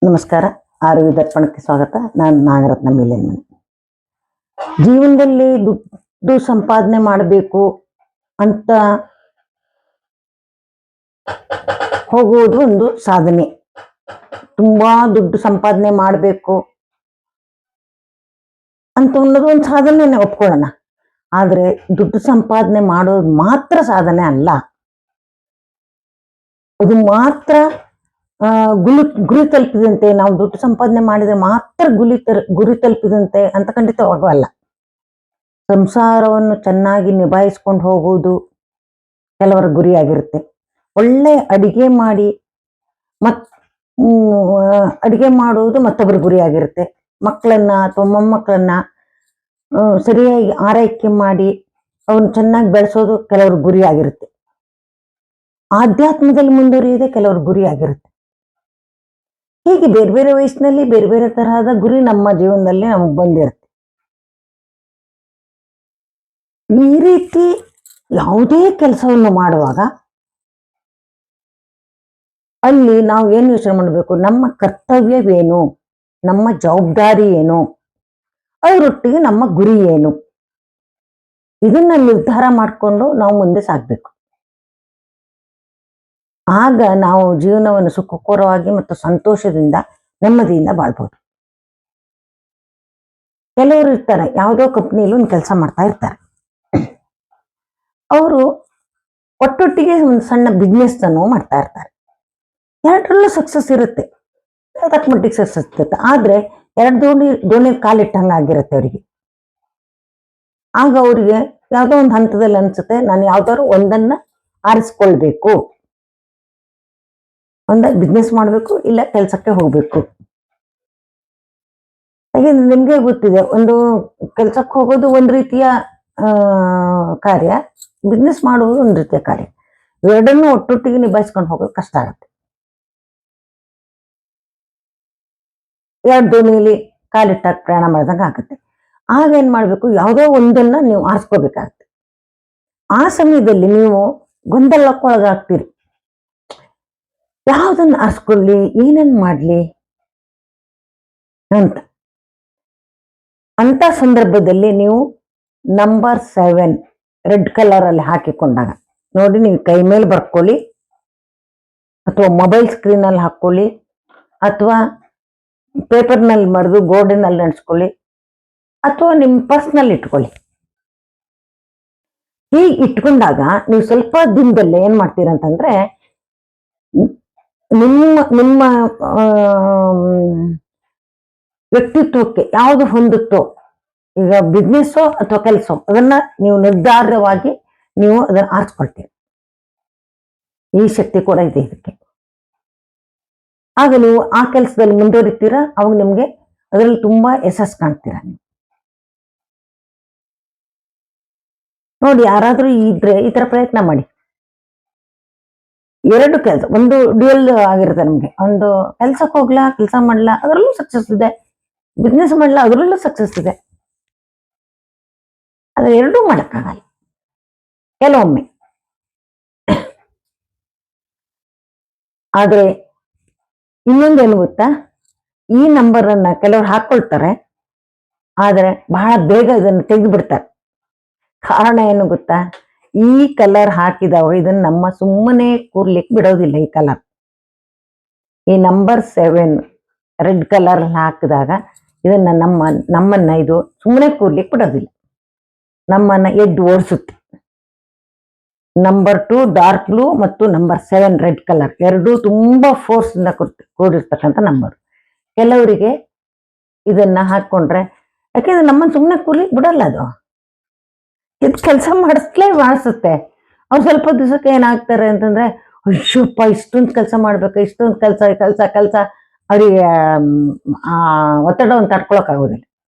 ನಮಸ್ಕಾರ, ಆರೋಗ್ಯ ದರ್ಪಣಕ್ಕೆ ಸ್ವಾಗತ. ನಾನು ನಾಗರತ್ನ ಮೇಲೇನ್ಮನೆ. ಜೀವನದಲ್ಲಿ ದುಡ್ಡು ಸಂಪಾದನೆ ಮಾಡಬೇಕು ಅಂತ ಹೋಗುವುದು ಒಂದು ಸಾಧನೆ. ತುಂಬಾ ದುಡ್ಡು ಸಂಪಾದನೆ ಮಾಡಬೇಕು ಅಂತ ಅನ್ನೋದು ಒಂದು ಸಾಧನೆ, ಒಪ್ಕೊಳ್ಳೋಣ. ಆದ್ರೆ ದುಡ್ಡು ಸಂಪಾದನೆ ಮಾಡೋದು ಮಾತ್ರ ಸಾಧನೆ ಅಲ್ಲ. ಅದು ಮಾತ್ರ ಗುರಿ ತಲುಪಿದಂತೆ, ನಾವು ದುಡ್ಡು ಸಂಪಾದನೆ ಮಾಡಿದ್ರೆ ಮಾತ್ರ ಗುರಿ ತಲುಪಿದಂತೆ ಅಂತ ಖಂಡಿತವಾಗಲ್ಲ. ಸಂಸಾರವನ್ನು ಚೆನ್ನಾಗಿ ನಿಭಾಯಿಸ್ಕೊಂಡು ಹೋಗುವುದು ಕೆಲವರ ಗುರಿಯಾಗಿರುತ್ತೆ. ಒಳ್ಳೆ ಅಡಿಗೆ ಮಾಡಿ ಅಡಿಗೆ ಮಾಡುವುದು ಮತ್ತೊಬ್ಬರ ಗುರಿಯಾಗಿರುತ್ತೆ. ಮಕ್ಕಳನ್ನ ಅಥವಾ ಮೊಮ್ಮಕ್ಕಳನ್ನ ಸರಿಯಾಗಿ ಆರೈಕೆ ಮಾಡಿ ಅವನ್ನ ಚೆನ್ನಾಗಿ ಬೆಳೆಸೋದು ಕೆಲವ್ರ ಗುರಿಯಾಗಿರುತ್ತೆ. ಆಧ್ಯಾತ್ಮದಲ್ಲಿ ಮುಂದುವರಿಯೋದೇ ಕೆಲವ್ರ ಗುರಿಯಾಗಿರುತ್ತೆ. ಹೀಗೆ ಬೇರೆ ಬೇರೆ ವಯಸ್ಸಿನಲ್ಲಿ ಬೇರೆ ಬೇರೆ ತರಹದ ಗುರಿ ನಮ್ಮ ಜೀವನದಲ್ಲಿ ನಮಗೆ ಬಂದಿರುತ್ತೆ. ಈ ರೀತಿ ಯಾವುದೇ ಕೆಲಸವನ್ನು ಮಾಡುವಾಗ ಅಲ್ಲಿ ನಾವು ಏನು ಯೋಚನೆ ಮಾಡಬೇಕು, ನಮ್ಮ ಕರ್ತವ್ಯವೇನು, ನಮ್ಮ ಜವಾಬ್ದಾರಿ ಏನು, ಅವರೊಟ್ಟಿಗೆ ನಮ್ಮ ಗುರಿ ಏನು, ಇದನ್ನ ನಿರ್ಧಾರ ಮಾಡಿಕೊಂಡು ನಾವು ಮುಂದೆ ಸಾಗಬೇಕು. ಆಗ ನಾವು ಜೀವನವನ್ನು ಸುಖಕರವಾಗಿ ಮತ್ತು ಸಂತೋಷದಿಂದ ನೆಮ್ಮದಿಯಿಂದ ಬಾಳ್ಬೋದು. ಕೆಲವರು ಇರ್ತಾರೆ, ಯಾವುದೋ ಕಂಪ್ನಿಯಲ್ಲಿ ಒಂದು ಕೆಲಸ ಮಾಡ್ತಾ ಇರ್ತಾರೆ. ಅವರು ಒಟ್ಟೊಟ್ಟಿಗೆ ಒಂದು ಸಣ್ಣ ಬಿಸ್ನೆಸ್ ಅನ್ನು ಮಾಡ್ತಾ ಇರ್ತಾರೆ. ಎರಡರಲ್ಲೂ ಸಕ್ಸಸ್ ಇರುತ್ತೆ, ತಕ್ಕ ಮಟ್ಟಿಗೆ ಸಕ್ಸಸ್ ಇರುತ್ತೆ. ಆದ್ರೆ ಎರಡು ದೋಣಿ ಕಾಲಿಟ್ಟಂಗಾಗಿರುತ್ತೆ ಅವರಿಗೆ. ಆಗ ಅವರಿಗೆ ಯಾವುದೋ ಒಂದು ಹಂತದಲ್ಲಿ ಅನ್ಸುತ್ತೆ, ನಾನು ಯಾವ್ದಾದ್ರು ಒಂದನ್ನ ಆರಿಸ್ಕೊಳ್ಬೇಕು, ಒಂದ ಬಿಸ್ನೆಸ್ ಮಾಡಬೇಕು, ಇಲ್ಲ ಕೆಲ್ಸಕ್ಕೆ ಹೋಗ್ಬೇಕು. ಹಾಗೆ ನಿಮ್ಗೆ ಗೊತ್ತಿದೆ, ಒಂದು ಕೆಲ್ಸಕ್ಕೆ ಹೋಗೋದು ಒಂದು ರೀತಿಯ ಕಾರ್ಯ, ಬಿಸ್ನೆಸ್ ಮಾಡುವುದು ಒಂದು ರೀತಿಯ ಕಾರ್ಯ. ಎರಡನ್ನೂ ಒಟ್ಟೊಟ್ಟಿಗೆ ನಿಭಾಯಿಸ್ಕೊಂಡು ಹೋಗೋದು ಕಷ್ಟ ಆಗುತ್ತೆ. ಎರಡು ದೋಣಿಯಲ್ಲಿ ಕಾಲಿಟ್ಟಾಗ ಪ್ರಯಾಣ ಮಾಡಿದಂಗೆ ಆಗುತ್ತೆ. ಆಗ ಏನ್ ಮಾಡ್ಬೇಕು, ಯಾವುದೋ ಒಂದನ್ನ ನೀವು ಆರಿಸ್ಕೋಬೇಕಾಗತ್ತೆ. ಆ ಸಮಯದಲ್ಲಿ ನೀವು ಗೊಂದಲಕ್ಕೊಳಗಾಗ್ತೀರಿ, ಯಾವ್ದನ್ನ ಆರಿಸ್ಕೊಳ್ಳಿ, ಏನನ್ ಮಾಡ್ಲಿ ಅಂತ ಸಂದರ್ಭದಲ್ಲಿ ನೀವು ನಂಬರ್ 7 ರೆಡ್ ಕಲರ್ ಅಲ್ಲಿ ಹಾಕಿಕೊಂಡಾಗ ನೋಡಿ, ನೀವು ಕೈ ಮೇಲೆ ಬರ್ಕೊಳ್ಳಿ, ಅಥವಾ ಮೊಬೈಲ್ ಸ್ಕ್ರೀನ್ ಅಲ್ಲಿ ಹಾಕೊಳ್ಳಿ, ಅಥವಾ ಪೇಪರ್ನಲ್ಲಿ ಮರೆದು ಗೋರ್ಡಿನಲ್ಲಿ ಅಂಟಿಸ್ಕೊಳ್ಳಿ, ಅಥವಾ ನಿಮ್ಮ ಪರ್ಸ್ನಲ್ಲಿ ಇಟ್ಕೊಳ್ಳಿ. ಹೀಗೆ ಇಟ್ಕೊಂಡಾಗ ನೀವು ಸ್ವಲ್ಪ ದಿನದಲ್ಲೇ ಏನ್ ಮಾಡ್ತೀರಂತಂದ್ರೆ, ನಿಮ್ಮ ವ್ಯಕ್ತಿತ್ವಕ್ಕೆ ಯಾವುದು ಹೊಂದುತ್ತೋ, ಈಗ ಬಿಸ್ನೆಸ್ಸೋ ಅಥವಾ ಕೆಲಸೋ, ಅದನ್ನ ನೀವು ನಿರ್ಧಾರವಾಗಿ ನೀವು ಅದನ್ನ ಆರಿಸ್ಕೊಳ್ತೀರಿ. ಈ ಶಕ್ತಿ ಕೂಡ ಇದೆ ಇದಕ್ಕೆ. ಆಗ ನೀವು ಆ ಕೆಲಸದಲ್ಲಿ ಮುಂದುವರಿತೀರಾ, ಅವಾಗ ನಿಮ್ಗೆ ಅದರಲ್ಲಿ ತುಂಬಾ ಯಶಸ್ಸು ಕಾಣ್ತೀರಾ. ನೀವು ನೋಡಿ, ಯಾರಾದ್ರೂ ಇದ್ರೆ ಈ ತರ ಪ್ರಯತ್ನ ಮಾಡಿ. ಎರಡು ಕೆಲಸ, ಒಂದು ಡ್ಯೂಯಲ್ ಆಗಿರುತ್ತೆ ನಮ್ಗೆ. ಒಂದು ಕೆಲ್ಸಕ್ಕೆ ಹೋಗ್ಲಾ, ಕೆಲಸ ಮಾಡ್ಲಾ, ಅದರಲ್ಲೂ ಸಕ್ಸಸ್ ಇದೆ. ಬಿಸ್ನೆಸ್ ಮಾಡ್ಲಾ, ಅದರಲ್ಲೂ ಸಕ್ಸಸ್ ಇದೆ. ಆದ್ರೆ ಎರಡೂ ಮಾಡಕ್ಕಾಗಲ್ಲ ಕೆಲವೊಮ್ಮೆ. ಆದ್ರೆ ಇನ್ನೊಂದೇನು ಗೊತ್ತಾ, ಈ ನಂಬರ್ ಅನ್ನ ಕೆಲವರು ಹಾಕೊಳ್ತಾರೆ, ಆದ್ರೆ ಬಹಳ ಬೇಗ ಇದನ್ನು ತೆಗೆದು ಬಿಡ್ತಾರೆ. ಕಾರಣ ಏನು ಗೊತ್ತಾ, ಈ ಕಲರ್ ಹಾಕಿದವ ಇದನ್ನ ನಮ್ಮ ಸುಮ್ಮನೆ ಕೂರ್ಲಿಕ್ಕೆ ಬಿಡೋದಿಲ್ಲ. ಈ ಕಲರ್, ಈ ನಂಬರ್ 7 ರೆಡ್ ಕಲರ್ ಹಾಕಿದಾಗ ಇದನ್ನ ನಮ್ಮನ್ನ ಇದು ಸುಮ್ಮನೆ ಕೂರ್ಲಿಕ್ಕೆ ಬಿಡೋದಿಲ್ಲ, ನಮ್ಮನ್ನ ಎದ್ದು ಓಡಿಸುತ್ತೆ. ನಂಬರ್ 2 ಡಾರ್ಕ್ ಬ್ಲೂ ಮತ್ತು ನಂಬರ್ 7 ರೆಡ್ ಕಲರ್ ಎರಡೂ ತುಂಬಾ ಫೋರ್ಸ್ ಇಂದ ಕೂಡಿರ್ತಕ್ಕಂಥ ನಂಬರ್. ಕೆಲವರಿಗೆ ಇದನ್ನ ಹಾಕೊಂಡ್ರೆ, ಯಾಕೆಂದ್ರೆ ನಮ್ಮನ್ನ ಸುಮ್ಮನೆ ಕೂರ್ಲಿಕ್ಕೆ ಬಿಡಲ್ಲ, ಅದು ಇದು ಕೆಲಸ ಮಾಡಿಸುತ್ತೆ. ಅವ್ರು ಸ್ವಲ್ಪ ದಿವಸಕ್ಕೆ ಏನಾಗ್ತಾರೆ ಅಂತಂದ್ರೆ, ಅಯ್ಯಪ್ಪ ಇಷ್ಟೊಂದು ಕೆಲಸ ಮಾಡ್ಬೇಕು, ಇಷ್ಟೊಂದು ಕೆಲಸ ಅವರಿಗೆ ಆ ಒತ್ತಡವನ್ನು ತಡ್ಕೊಳಕ್ ಆಗೋದಿಲ್ಲ.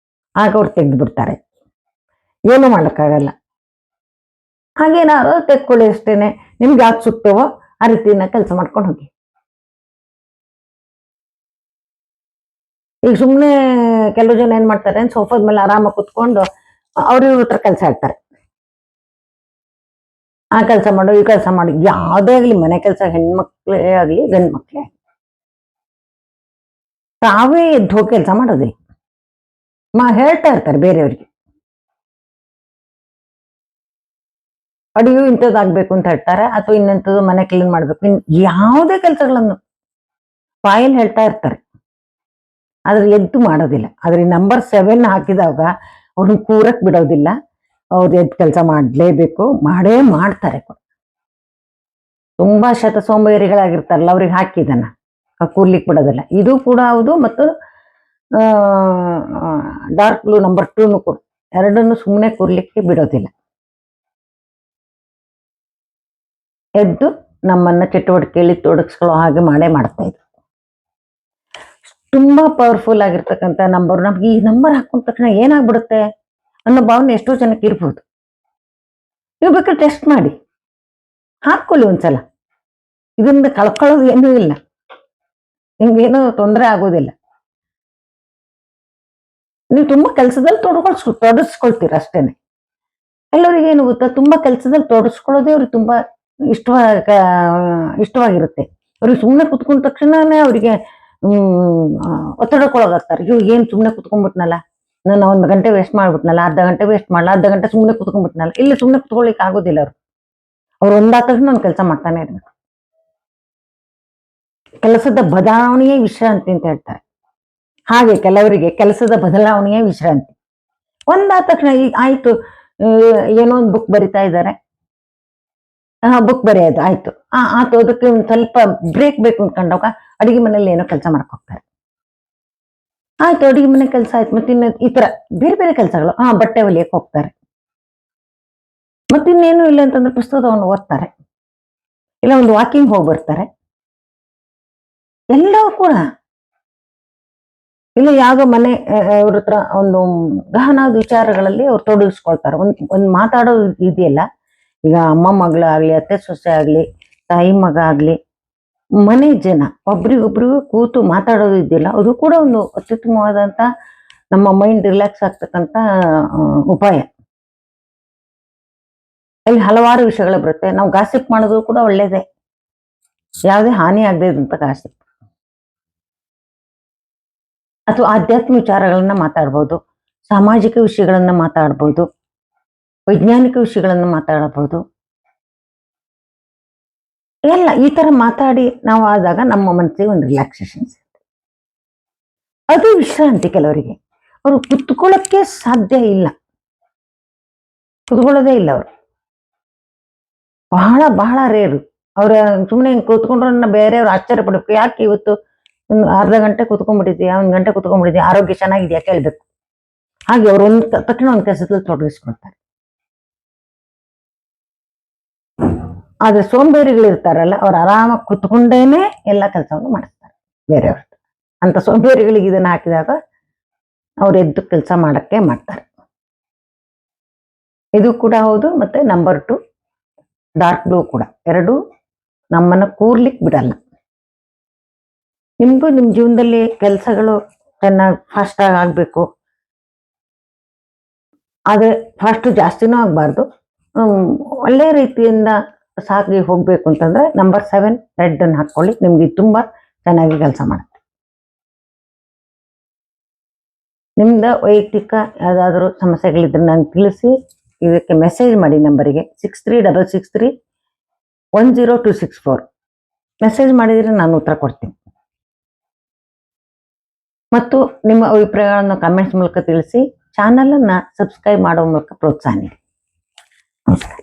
ಆಗ ಅವ್ರು ತೆಗೆದು ಬಿಡ್ತಾರೆ, ಏನು ಮಾಡಕ್ಕಾಗಲ್ಲ. ಹಾಗೇನಾದ್ರು ತೆಕ್ಕೊಳ್ಳಿ ಅಷ್ಟೇನೆ. ನಿಮ್ಗೆ ಯಾವ್ದು ಸುತ್ತವೋ ಆ ರೀತಿನ ಕೆಲಸ ಮಾಡ್ಕೊಂಡು ಹೋಗಿ. ಈಗ ಸುಮ್ಮನೆ ಕೆಲವು ಜನ ಏನ್ ಮಾಡ್ತಾರೆ, ಸೋಫಾದ ಮೇಲೆ ಆರಾಮಾಗಿ ಕುತ್ಕೊಂಡು ಅವ್ರ ಹತ್ರ ಕೆಲಸ ಇರ್ತಾರೆ. ಆ ಕೆಲಸ ಮಾಡು, ಈ ಕೆಲಸ ಮಾಡು, ಯಾವುದೇ ಆಗ್ಲಿ ಮನೆ ಕೆಲಸ ಹೆಣ್ಮಕ್ಳೇ ಆಗ್ಲಿ ಗಂಡು ಮಕ್ಳೇ ತಾವೇ ಎದ್ದು ಹೋಗಿ ಕೆಲಸ ಮಾಡೋದಿಲ್ಲ. ಹೇಳ್ತಾ ಇರ್ತಾರೆ ಬೇರೆಯವ್ರಿಗೆ, ಅಡಿಯು ಇಂಥದ್ದಾಗ್ಬೇಕು ಅಂತ ಹೇಳ್ತಾರೆ, ಅಥವಾ ಇನ್ನೆಂಥದ್ದು ಮನೆ ಕ್ಲೀನ್ ಮಾಡ್ಬೇಕು, ಯಾವುದೇ ಕೆಲಸಗಳನ್ನು ಬಾಯಲ್ಲಿ ಹೇಳ್ತಾ ಇರ್ತಾರೆ, ಆದ್ರೆ ಎದ್ದು ಮಾಡೋದಿಲ್ಲ. ಆದ್ರೆ ನಂಬರ್ 7 ಹಾಕಿದಾಗ ಅವ್ರನ್ನ ಕೂರಕ್ ಬಿಡೋದಿಲ್ಲ, ಅವ್ರು ಎದ್ದು ಕೆಲಸ ಮಾಡ್ಲೇಬೇಕು, ಮಾಡೇ ಮಾಡ್ತಾರೆ. ತುಂಬಾ ಸೋಂಬೇರಿಗಳಾಗಿರ್ತಾರಲ್ಲ ಅವ್ರಿಗೆ ಹಾಕಿದನ ಕೂರ್ಲಿಕ್ಕೆ ಬಿಡೋದಿಲ್ಲ. ಇದು ಕೂಡ ಹೌದು, ಮತ್ತು ಡಾರ್ಕ್ ಬ್ಲೂ ನಂಬರ್ 2 ಕೂಡ, ಎರಡನ್ನು ಸುಮ್ಮನೆ ಕೂರ್ಲಿಕ್ಕೆ ಬಿಡೋದಿಲ್ಲ. ಎದ್ದು ನಮ್ಮನ್ನ ಚಟುವಟಿಕೆಯಲ್ಲಿ ತೊಡಗಿಸ್ಕೊಳ್ಳೋ ಹಾಗೆ ಮಾಡ್ತಾ ಇದ್ರು. ತುಂಬಾ ಪವರ್ಫುಲ್ ಆಗಿರ್ತಕ್ಕಂಥ ನಂಬರ್. ನಮ್ಗೆ ಈ ನಂಬರ್ ಹಾಕೊಂಡ ತಕ್ಷಣ ಏನಾಗ್ಬಿಡುತ್ತೆ ಅನ್ನೋ ಭಾವನೆ ಎಷ್ಟೋ ಜನಕ್ಕೆ ಇರ್ಬೋದು. ನೀವು ಬೇಕಾದ್ರೆ ಟೆಸ್ಟ್ ಮಾಡಿ ಹಾಕೊಳ್ಳಿ ಒಂದ್ಸಲ. ಇದರಿಂದ ಕಳ್ಕೊಳ್ಳೋದು ಏನೂ ಇಲ್ಲ, ನಿಮ್ಗೇನೋ ತೊಂದರೆ ಆಗೋದಿಲ್ಲ. ನೀವು ತುಂಬಾ ಕೆಲಸದಲ್ಲಿ ತೊಡಗಿಸ್ಕೊಳ್ತೀರ ಅಷ್ಟೇನೆ. ಎಲ್ಲರಿಗೆ ಏನು ಗೊತ್ತಾ, ತುಂಬಾ ಕೆಲಸದಲ್ಲಿ ತೊಡಗಿಸ್ಕೊಳ್ಳೋದೇ ಅವ್ರಿಗೆ ತುಂಬಾ ಇಷ್ಟವಾಗಿರುತ್ತೆ. ಅವ್ರಿಗೆ ಸುಮ್ಮನೆ ಕುತ್ಕೊಂಡ ತಕ್ಷಣನೇ ಅವರಿಗೆ ಒತ್ತಡಕ್ಕೊಳಗಾಗ್ತಾರೆ. ಏನ್ ಸುಮ್ಮನೆ ಕುತ್ಕೊಂಡ್ಬಿಟ್ನಲ್ಲ, ನಾನು 1 ಗಂಟೆ ವೇಸ್ಟ್ ಮಾಡ್ಬಿಟ್ನಲ್ಲ, ಅರ್ಧ ಗಂಟೆ ವೇಸ್ಟ್ ಮಾಡಲ್ಲ, ಅರ್ಧ ಗಂಟೆ ಸುಮ್ಮನೆ ಕುತ್ಕೊಂಡ್ಬಿಟ್ನಲ್ಲ. ಇಲ್ಲಿ ಸುಮ್ಮನೆ ಕುತ್ಕೊಳ್ಳಿಕ್ ಆಗೋದಿಲ್ಲ. ಅವ್ರು ಒಂದಾದ ತಕ್ಷಣ ನಾನು ಕೆಲಸ ಮಾಡ್ತಾನೆ ಇರ್ಬೇಕು. ಕೆಲಸದ ಬದಲಾವಣೆಯೇ ವಿಶ್ರಾಂತಿ ಅಂತ ಹೇಳ್ತಾರೆ. ಹಾಗೆ ಕೆಲವರಿಗೆ ಕೆಲಸದ ಬದಲಾವಣೆಯೇ ವಿಶ್ರಾಂತಿ. ಒಂದಾದ ತಕ್ಷಣ ಈಗ ಆಯ್ತು, ಏನೋ ಒಂದು ಬುಕ್ ಬರಿತಾ ಇದ್ದಾರೆ, ಬುಕ್ ಬರೆಯೋದು ಆಯ್ತು, ಆಯ್ತು, ಅದಕ್ಕೆ ಒಂದು ಸ್ವಲ್ಪ ಬ್ರೇಕ್ ಬೇಕು ಅಂದ್ಕೊಂಡಾಗ ಅಡಿಗೆ ಮನೇಲಿ ಏನೋ ಕೆಲಸ ಮಾಡಕ್ ಹೋಗ್ತಾರೆ. ಆಯ್ತು, ಅಡಿಗೆ ಮನೆ ಕೆಲಸ ಆಯ್ತು, ಮತ್ತೆ ಇನ್ನು ಈ ತರ ಬೇರೆ ಬೇರೆ ಕೆಲಸಗಳು, ಬಟ್ಟೆ ಹೊಲಿಯಕ್ಕೆ ಹೋಗ್ತಾರೆ. ಮತ್ತಿನ್ನೇನು ಇಲ್ಲ ಅಂತಂದ್ರೆ ಪುಸ್ತಕವನ್ನು ಓದ್ತಾರೆ, ಇಲ್ಲ ಒಂದು ವಾಕಿಂಗ್ ಹೋಗಿ ಬರ್ತಾರೆ. ಎಲ್ಲವೂ ಕೂಡ ಇಲ್ಲ ಯಾವುದೋ ಮನೆ ಅವ್ರ ಹತ್ರ ಒಂದು ಗಹನವಾದ ವಿಚಾರಗಳಲ್ಲಿ ಅವ್ರು ತೊಡಗಿಸ್ಕೊಳ್ತಾರೆ. ಒಂದ್ ಮಾತಾಡೋದು ಇದೆಯಲ್ಲ, ಈಗ ಅಮ್ಮ ಮಗಳಾಗ್ಲಿ, ಅತ್ತೆ ಸೊಸೆ ಆಗ್ಲಿ, ತಾಯಿ ಮಗ ಆಗ್ಲಿ, ಮನೆ ಜನ ಒಬ್ರಿಗೊಬ್ರಿಗೂ ಕೂತು ಮಾತಾಡೋದು ಇದೆಯಲ್ಲ, ಅದು ಕೂಡ ಒಂದು ಅತ್ಯುತ್ತಮವಾದಂತ ನಮ್ಮ ಮೈಂಡ್ ರಿಲ್ಯಾಕ್ಸ್ ಆಗ್ತಕ್ಕಂತ ಉಪಾಯ. ಅಲ್ಲಿ ಹಲವಾರು ವಿಷಯಗಳು ಬರುತ್ತೆ. ನಾವು ಗಾಸಿಪ್ ಮಾಡೋದು ಕೂಡ ಒಳ್ಳೇದೇ, ಯಾವುದೇ ಹಾನಿ ಆಗದೆ ಇದ್ದಂತ ಗಾಸಿಪ್. ಅಥವಾ ಆಧ್ಯಾತ್ಮ ವಿಚಾರಗಳನ್ನ ಮಾತಾಡ್ಬೋದು, ಸಾಮಾಜಿಕ ವಿಷಯಗಳನ್ನ ಮಾತಾಡ್ಬೋದು, ವೈಜ್ಞಾನಿಕ ವಿಷಯಗಳನ್ನ ಮಾತಾಡಬಹುದು. ಎಲ್ಲ ಈ ತರ ಮಾತಾಡಿ ನಾವು ಆದಾಗ ನಮ್ಮ ಮನಸ್ಸಿಗೆ ಒಂದು ರಿಲ್ಯಾಕ್ಸೇಷನ್ ಸಿಗುತ್ತೆ. ಅದು ವಿಶ್ರಾಂತಿ. ಕೆಲವರಿಗೆ ಅವರು ಕುತ್ಕೊಳ್ಳೋಕ್ಕೆ ಸಾಧ್ಯ ಇಲ್ಲ, ಕುತ್ಕೊಳ್ಳೋದೇ ಇಲ್ಲ. ಅವರು ಬಹಳ ಬಹಳ ರೇರು. ಅವ್ರ ಸುಮ್ಮನೆ ಕೂತ್ಕೊಂಡ್ರನ್ನ ಬೇರೆಯವ್ರು ಆಶ್ಚರ್ಯ ಪಡಬೇಕು, ಯಾಕೆ ಇವತ್ತು ಒಂದು ಅರ್ಧ ಗಂಟೆ ಕುತ್ಕೊಂಡ್ಬಿಟ್ಟಿದ್ಯಾ, 1 ಗಂಟೆ ಕುತ್ಕೊಂಡ್ಬಿಟ್ಟಿದ್ಯಾ, ಆರೋಗ್ಯ ಚೆನ್ನಾಗಿದ್ಯಾ ಕೇಳ್ಬೇಕು. ಹಾಗೆ ಅವ್ರು ತಕ್ಷಣ ಒಂದು ಕೆಲಸದಲ್ಲಿ ತೊಡಗಿಸ್ಕೊಳ್ತಾರೆ. ಆದ್ರೆ ಸೋಂಬೇರಿಗಳಿರ್ತಾರಲ್ಲ, ಅವ್ರು ಆರಾಮಾಗಿ ಕುತ್ಕೊಂಡೇನೆ ಎಲ್ಲ ಕೆಲಸವನ್ನು ಮಾಡಿಸ್ತಾರೆ ಬೇರೆಯವ್ರ. ಅಂತ ಸೋಂಬೇರಿಗಳಿಗೆ ಇದನ್ನ ಹಾಕಿದಾಗ ಅವ್ರು ಎದ್ದು ಕೆಲಸ ಮಾಡಕ್ಕೆ ಮಾಡ್ತಾರೆ. ಇದು ಕೂಡ ಹೌದು. ಮತ್ತೆ ನಂಬರ್ 2 ಡಾರ್ಕ್ ಬ್ಲೂ ಕೂಡ, ಎರಡು ನಮ್ಮನ್ನ ಕೂರ್ಲಿಕ್ಕೆ ಬಿಡಲ್ಲ. ನಿಮ್ಗೂ ನಿಮ್ ಜೀವನದಲ್ಲಿ ಕೆಲಸಗಳು ಚೆನ್ನಾಗಿ ಫಾಸ್ಟ್ ಆಗಿ ಆಗ್ಬೇಕು, ಆದ್ರೆ ಫಾಸ್ಟ್ ಜಾಸ್ತಿನೂ ಆಗ್ಬಾರ್ದು, ಒಳ್ಳೆ ರೀತಿಯಿಂದ ಸಾಗಿ ಹೋಗ್ಬೇಕು ಅಂತಂದ್ರೆ ನಂಬರ್ 7 ರೆಡ್ ಅನ್ನು ಹಾಕೊಳ್ಳಿ. ನಿಮ್ಗೆ ತುಂಬಾ ಚೆನ್ನಾಗಿ ಕೆಲಸ ಮಾಡುತ್ತೆ. ನಿಮ್ದ ವೈಯಕ್ತಿಕ ಯಾವ್ದಾದ್ರು ಸಮಸ್ಯೆಗಳಿದ್ರೆ ನಂಗೆ ತಿಳಿಸಿ, ಇದಕ್ಕೆ ಮೆಸೇಜ್ ಮಾಡಿ ನಂಬರಿಗೆ 6366310264. ಮೆಸೇಜ್ ಮಾಡಿದ್ರೆ ನಾನು ಉತ್ತರ ಕೊಡ್ತೀನಿ. ಮತ್ತು ನಿಮ್ಮ ಅಭಿಪ್ರಾಯಗಳನ್ನು ಕಮೆಂಟ್ಸ್ ಮೂಲಕ ತಿಳಿಸಿ. ಚಾನಲ್ ಅನ್ನ ಸಬ್ಸ್ಕ್ರೈಬ್ ಮಾಡುವ ಮೂಲಕ ಪ್ರೋತ್ಸಾಹ ನೀಡಿ. ನಮಸ್ಕಾರ.